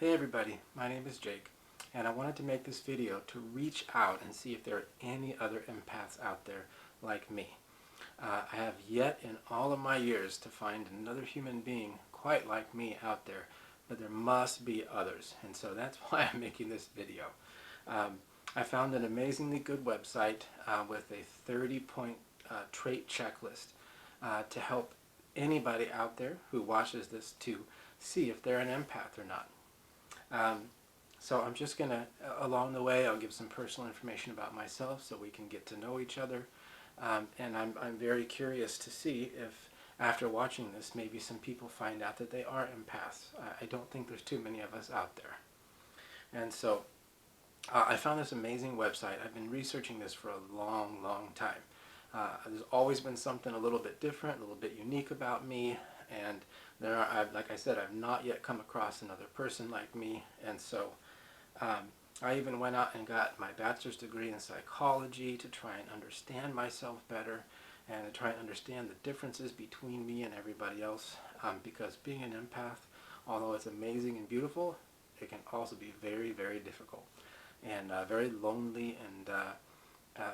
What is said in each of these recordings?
Hey everybody, my name is Jake, and I wanted to make this video to reach out and see if there are any other empaths out there like me. I have yet in all of my years to find another human being quite like me out there, but there must be others, and so that's why I'm making this video. I found an amazingly good website with a 30-point trait checklist to help anybody out there who watches this to see if they're an empath or not. So I'm just going to, along the way, I'll give some personal information about myself so we can get to know each other. And I'm very curious to see if, after watching this, maybe some people find out that they are empaths. I don't think there's too many of us out there. And so I found this amazing website. I've been researching this for a long, long time. There's always been something a little bit different, a little bit unique about me, and like I said, I've not yet come across another person like me, and so I even went out and got my bachelor's degree in psychology to try and understand myself better and to try and understand the differences between me and everybody else, because being an empath, although it's amazing and beautiful, it can also be very, very difficult and very lonely and a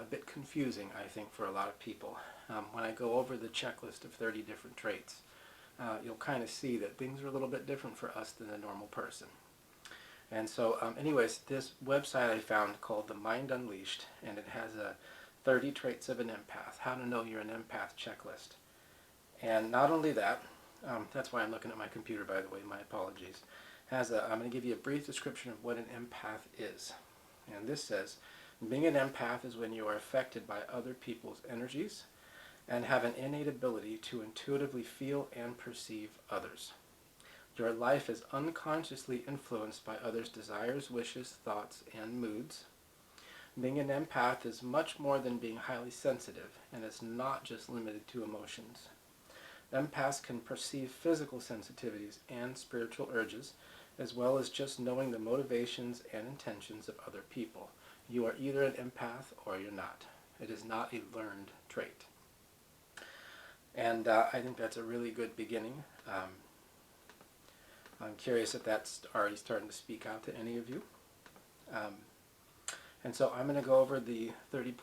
bit confusing, I think, for a lot of people. When I go over the checklist of 30 different traits, you'll kind of see that things are a little bit different for us than a normal person. And so anyways, this website I found called The Mind Unleashed, and it has a 30 traits of an empath, how to know you're an empath checklist. And not only that, that's why I'm looking at my computer, by the way, my apologies, I'm going to give you a brief description of what an empath is. And this says, being an empath is when you are affected by other people's energies and have an innate ability to intuitively feel and perceive others. Your life is unconsciously influenced by others' desires, wishes, thoughts, and moods. Being an empath is much more than being highly sensitive, and it's not just limited to emotions. Empaths can perceive physical sensitivities and spiritual urges, as well as just knowing the motivations and intentions of other people. You are either an empath or you're not. It is not a learned trait. And I think that's a really good beginning. I'm curious if that's already starting to speak out to any of you. And so I'm going to go over the 30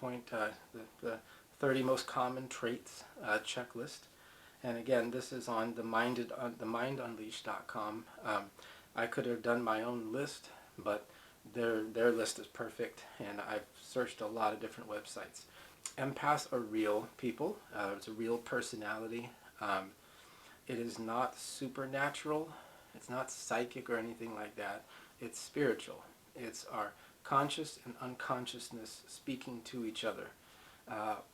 most common traits checklist. And again, this is on themindunleashed.com. I could have done my own list, but their list is perfect, and I've searched a lot of different websites. Empaths are real people. It's a real personality. It is not supernatural. It's not psychic or anything like that. It's spiritual. It's our conscious and unconsciousness speaking to each other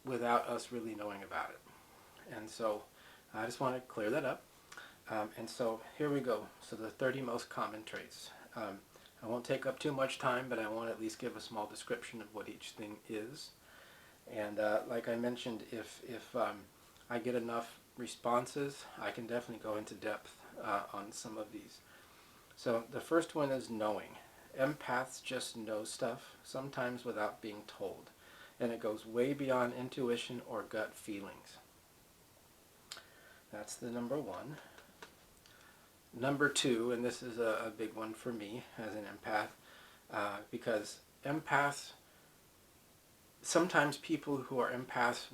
without us really knowing about it. And so I just want to clear that up. And so here we go. So the 30 most common traits. I won't take up too much time, but I want to at least give a small description of what each thing is. And like I mentioned, if I get enough responses, I can definitely go into depth on some of these. So the first one is knowing. Empaths just know stuff, sometimes without being told. And it goes way beyond intuition or gut feelings. That's the number one. Number two, and this is a big one for me as an empath, because empaths, sometimes people who are empaths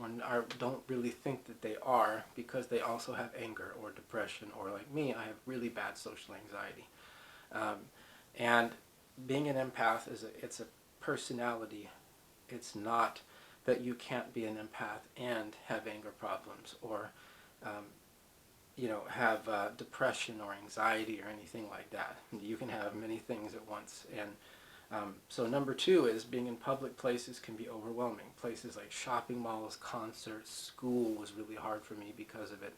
don't really think that they are, because they also have anger or depression, or like me, I have really bad social anxiety. And being an empath it's a personality. It's not that you can't be an empath and have anger problems, or have depression or anxiety or anything like that. You can have many things at once. And so number two is being in public places can be overwhelming. Places like shopping malls, concerts, school was really hard for me because of it.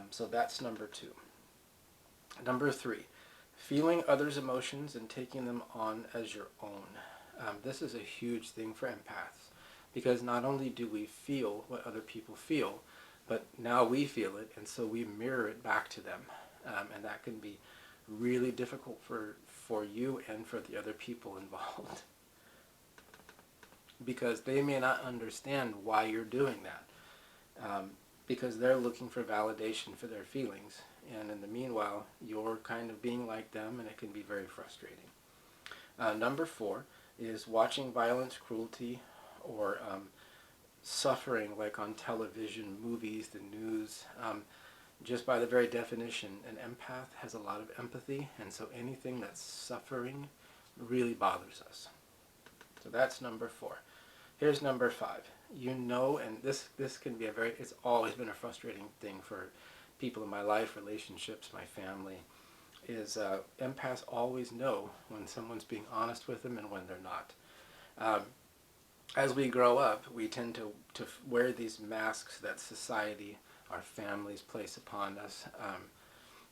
So that's number two. Number three, feeling others' emotions and taking them on as your own. This is a huge thing for empaths, because not only do we feel what other people feel, but now we feel it, and so we mirror it back to them. And that can be really difficult for you and for the other people involved, because they may not understand why you're doing that, because they're looking for validation for their feelings, and in the meanwhile, you're kind of being like them, and it can be very frustrating. Number 4 is watching violence, cruelty, or suffering, like on television, movies, the news. Just by the very definition, an empath has a lot of empathy, and so anything that's suffering really bothers us. So that's number 4. Here's number 5. And this can be it's always been a frustrating thing for people in my life, relationships, my family, is empaths always know when someone's being honest with them and when they're not. As we grow up, we tend to wear these masks that society, our families place upon us.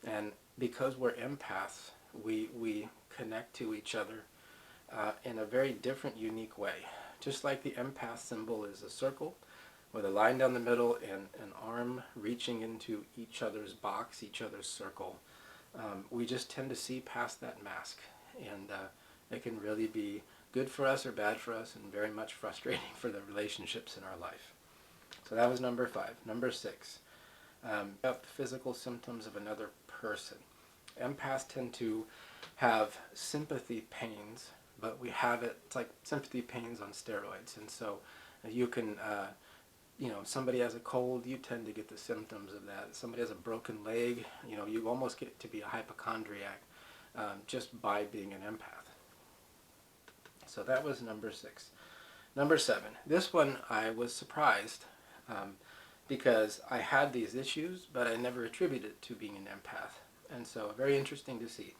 And because we're empaths, we connect to each other in a very different, unique way. Just like the empath symbol is a circle with a line down the middle and an arm reaching into each other's box, each other's circle, we just tend to see past that mask. And it can really be good for us or bad for us, and very much frustrating for the relationships in our life. So that was number 5. Number 6, about the physical symptoms of another person. Empaths tend to have sympathy pains, but it's like sympathy pains on steroids. And so you can, somebody has a cold, you tend to get the symptoms of that. Somebody has a broken leg, you almost get to be a hypochondriac just by being an empath. So that was number 6. Number 7. This one I was surprised because I had these issues, but I never attributed it to being an empath. And so very interesting to see.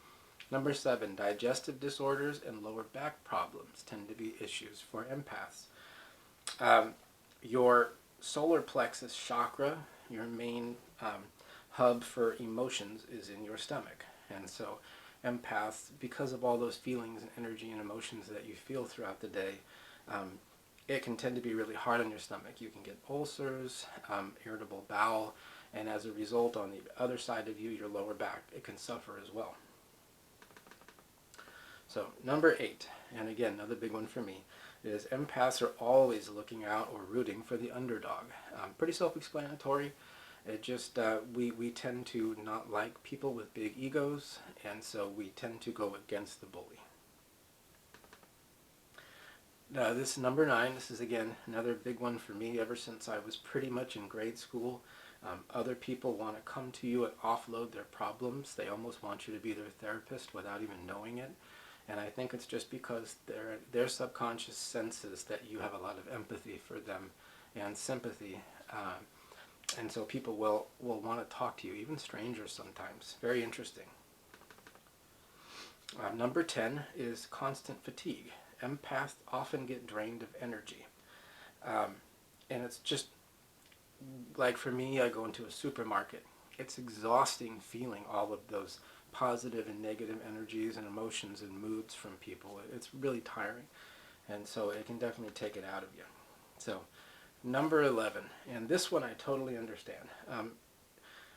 Number 7, digestive disorders and lower back problems tend to be issues for empaths. Your solar plexus chakra, your main hub for emotions, is in your stomach. And so empaths, because of all those feelings and energy and emotions that you feel throughout the day, it can tend to be really hard on your stomach. You can get ulcers, irritable bowel, and as a result, on the other side of you, your lower back, it can suffer as well. So number 8, and again, another big one for me, is empaths are always looking out or rooting for the underdog. Pretty self-explanatory. It just, we tend to not like people with big egos, and so we tend to go against the bully. This number 9, this is again another big one for me ever since I was pretty much in grade school. Other people want to come to you and offload their problems. They almost want you to be their therapist without even knowing it. And I think it's just because their subconscious senses that you have a lot of empathy for them and sympathy. And so people will want to talk to you, even strangers sometimes. Very interesting. Number 10 is constant fatigue. Empaths often get drained of energy. And it's just, like for me, I go into a supermarket. It's exhausting feeling all of those positive and negative energies and emotions and moods from people. It's really tiring. And so it can definitely take it out of you. So number 11, and this one I totally understand.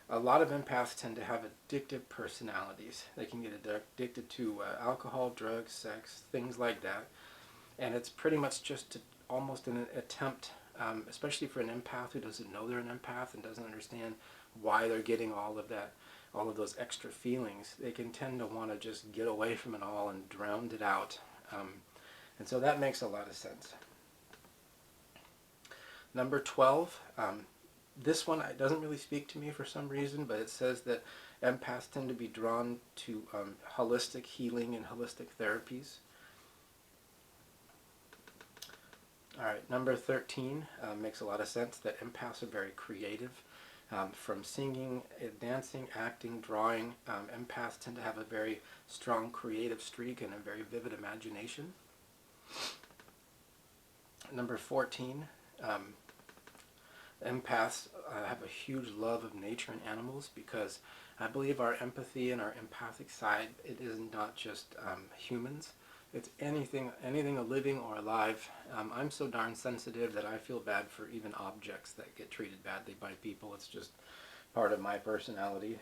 A lot of empaths tend to have addictive personalities. They can get addicted to alcohol, drugs, sex, things like that. And it's pretty much just almost an attempt, especially for an empath who doesn't know they're an empath and doesn't understand why they're getting all of those extra feelings. They can tend to want to just get away from it all and drown it out. And so that makes a lot of sense. Number 12, this one doesn't really speak to me for some reason, but it says that empaths tend to be drawn to holistic healing and holistic therapies. All right, number 13 makes a lot of sense, that empaths are very creative. From singing, dancing, acting, drawing, empaths tend to have a very strong creative streak and a very vivid imagination. Number 14, empaths have a huge love of nature and animals, because I believe our empathy and our empathic side, it is not just humans. It's anything living or alive. I'm so darn sensitive that I feel bad for even objects that get treated badly by people. It's just part of my personality.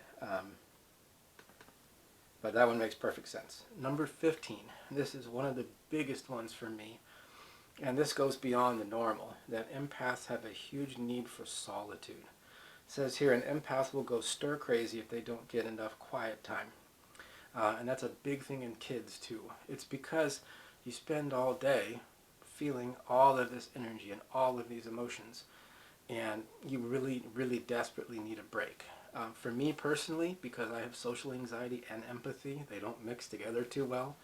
But that one makes perfect sense. Number 15. This is one of the biggest ones for me. And this goes beyond the normal, that empaths have a huge need for solitude. It says here, an empath will go stir crazy if they don't get enough quiet time. And that's a big thing in kids too. It's because you spend all day feeling all of this energy and all of these emotions, and you really, really desperately need a break. For me personally, because I have social anxiety and empathy, they don't mix together too well.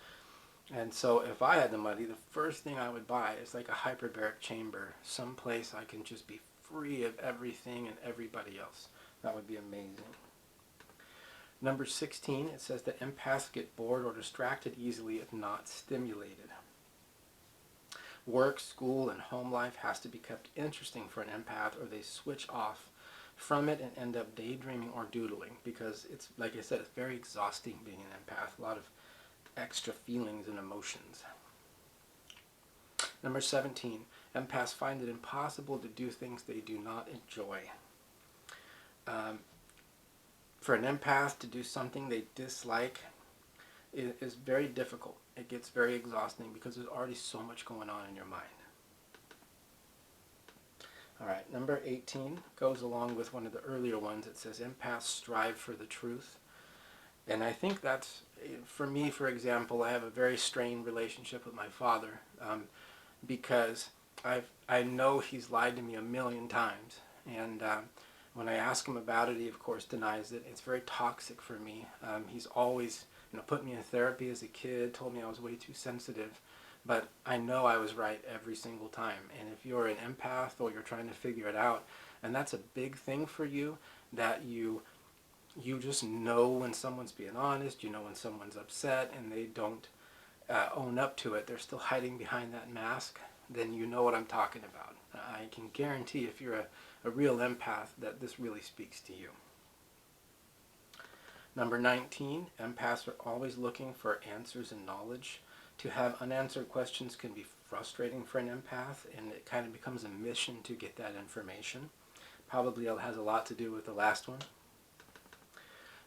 And so if I had the money, the first thing I would buy is like a hyperbaric chamber, someplace I can just be free of everything and everybody else. That would be amazing. Number 16, it says that empaths get bored or distracted easily if not stimulated. Work, school, and home life has to be kept interesting for an empath, or they switch off from it and end up daydreaming or doodling, because it's, like I said, it's very exhausting being an empath. A lot of extra feelings and emotions. Number 17, empaths find it impossible to do things they do not enjoy. For an empath to do something they dislike is very difficult. It gets very exhausting because there's already so much going on in your mind. Alright, number 18 goes along with one of the earlier ones. It says empaths strive for the truth. And I think that's, for me, for example, I have a very strained relationship with my father, because I know he's lied to me a million times. And when I ask him about it, he of course denies it. It's very toxic for me. He's always, put me in therapy as a kid, told me I was way too sensitive, but I know I was right every single time. And if you're an empath or you're trying to figure it out, and that's a big thing for you, that you just know when someone's being honest, you know when someone's upset and they don't own up to it, they're still hiding behind that mask, then you know what I'm talking about. I can guarantee if you're a real empath that this really speaks to you. Number 19, empaths are always looking for answers and knowledge. To have unanswered questions can be frustrating for an empath, and it kind of becomes a mission to get that information. Probably has a lot to do with the last one.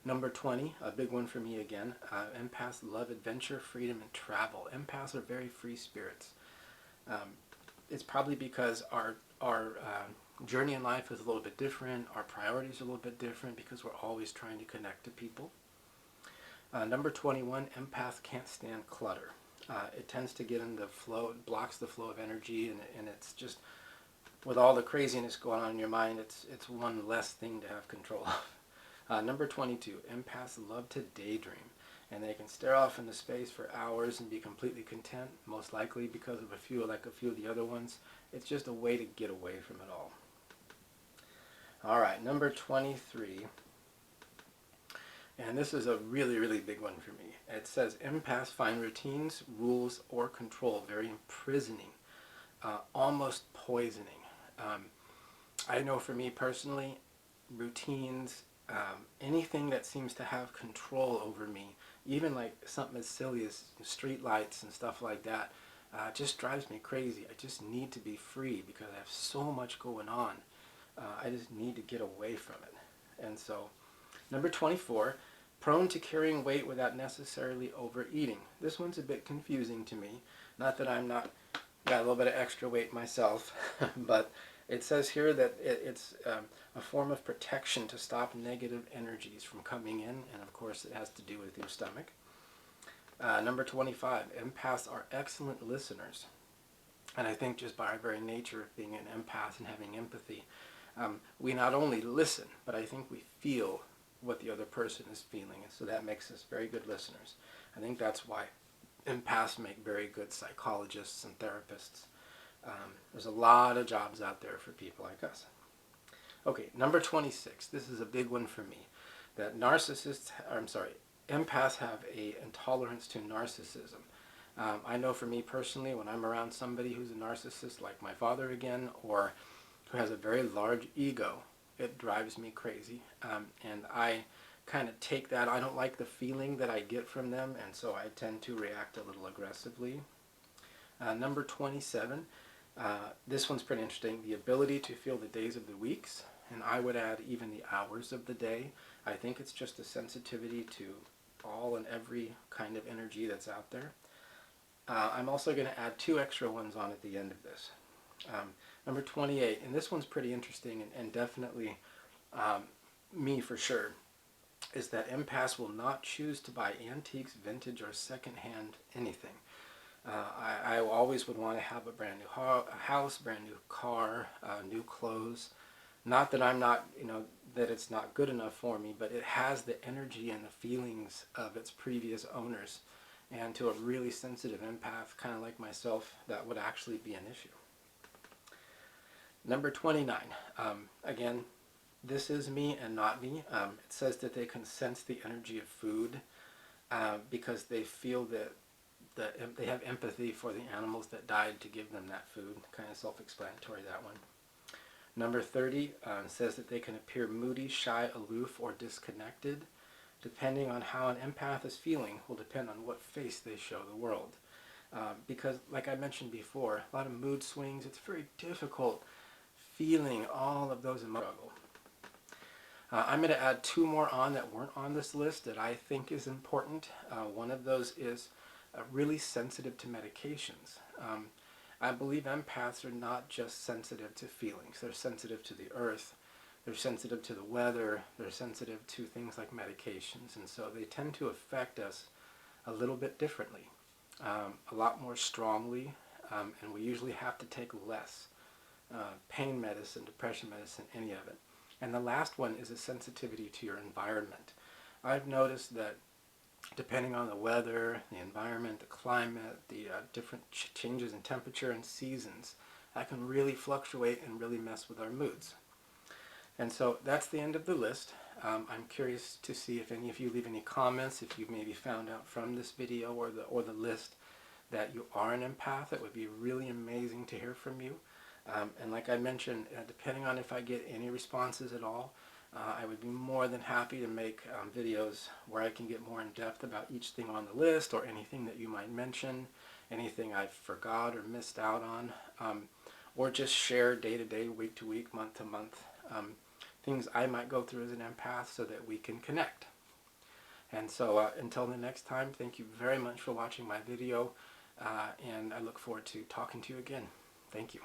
Number 20, a big one for me again, empaths love adventure, freedom, and travel. Empaths are very free spirits. It's probably because our journey in life is a little bit different, our priorities are a little bit different, because we're always trying to connect to people. Number 21, empaths can't stand clutter. It tends to get in the flow, it blocks the flow of energy, and it's just, with all the craziness going on in your mind, it's one less thing to have control of. Number 22, empaths love to daydream, and they can stare off into space for hours and be completely content, most likely because of a few of the other ones. It's just a way to get away from it all. Alright, number 23, and this is a really, really big one for me. It says empaths find routines, rules, or control very imprisoning, almost poisoning. I know for me personally, routines, anything that seems to have control over me, even like something as silly as street lights and stuff like that, just drives me crazy. I just need to be free because I have so much going on. I just need to get away from it. And so, number 24, prone to carrying weight without necessarily overeating. This one's a bit confusing to me. Not that I'm not got a little bit of extra weight myself, but it says here that it's a form of protection to stop negative energies from coming in, and of course it has to do with your stomach. Number 25, empaths are excellent listeners. And I think just by our very nature of being an empath and having empathy, we not only listen, but I think we feel what the other person is feeling, and so that makes us very good listeners. I think that's why empaths make very good psychologists and therapists. There's a lot of jobs out there for people like us. Okay, number 26. This is a big one for me. That empaths have a intolerance to narcissism. I know for me personally, when I'm around somebody who's a narcissist, like my father again, or who has a very large ego, it drives me crazy. And I kind of take that. I don't like the feeling that I get from them, and so I tend to react a little aggressively. Number 27. This one's pretty interesting. The ability to feel the days of the weeks, and I would add even the hours of the day. I think it's just a sensitivity to all and every kind of energy that's out there. I'm also going to add 2 extra ones on at the end of this. Number 28, and this one's pretty interesting and definitely me for sure, is that empaths will not choose to buy antiques, vintage, or secondhand anything. I always would want to have a brand new house, brand new car, new clothes. Not that I'm not, that it's not good enough for me, but it has the energy and the feelings of its previous owners. And to a really sensitive empath, kind of like myself, that would actually be an issue. Number 29. Again, this is me and not me. It says that they can sense the energy of food because they feel that they have empathy for the animals that died to give them that food. Kind of self-explanatory, that one. Number 30 says that they can appear moody, shy, aloof, or disconnected. Depending on how an empath is feeling will depend on what face they show the world. Because, like I mentioned before, a lot of mood swings, it's very difficult feeling all of those emotions. I'm going to add 2 more on that weren't on this list that I think is important. One of those is really sensitive to medications. I believe empaths are not just sensitive to feelings. They're sensitive to the earth. They're sensitive to the weather. They're sensitive to things like medications. And so they tend to affect us a little bit differently, a lot more strongly, and we usually have to take less pain medicine, depression medicine, any of it. And the last one is a sensitivity to your environment. I've noticed that depending on the weather, the environment, the climate, the different changes in temperature and seasons, that can really fluctuate and really mess with our moods. And so that's the end of the list. I'm curious to see if any of you leave any comments, if you've maybe found out from this video or the list that you are an empath. It would be really amazing to hear from you. And like I mentioned, depending on if I get any responses at all, I would be more than happy to make videos where I can get more in depth about each thing on the list or anything that you might mention, anything I forgot or missed out on, or just share day to day, week to week, month to month, things I might go through as an empath so that we can connect. And so until the next time, thank you very much for watching my video, and I look forward to talking to you again. Thank you.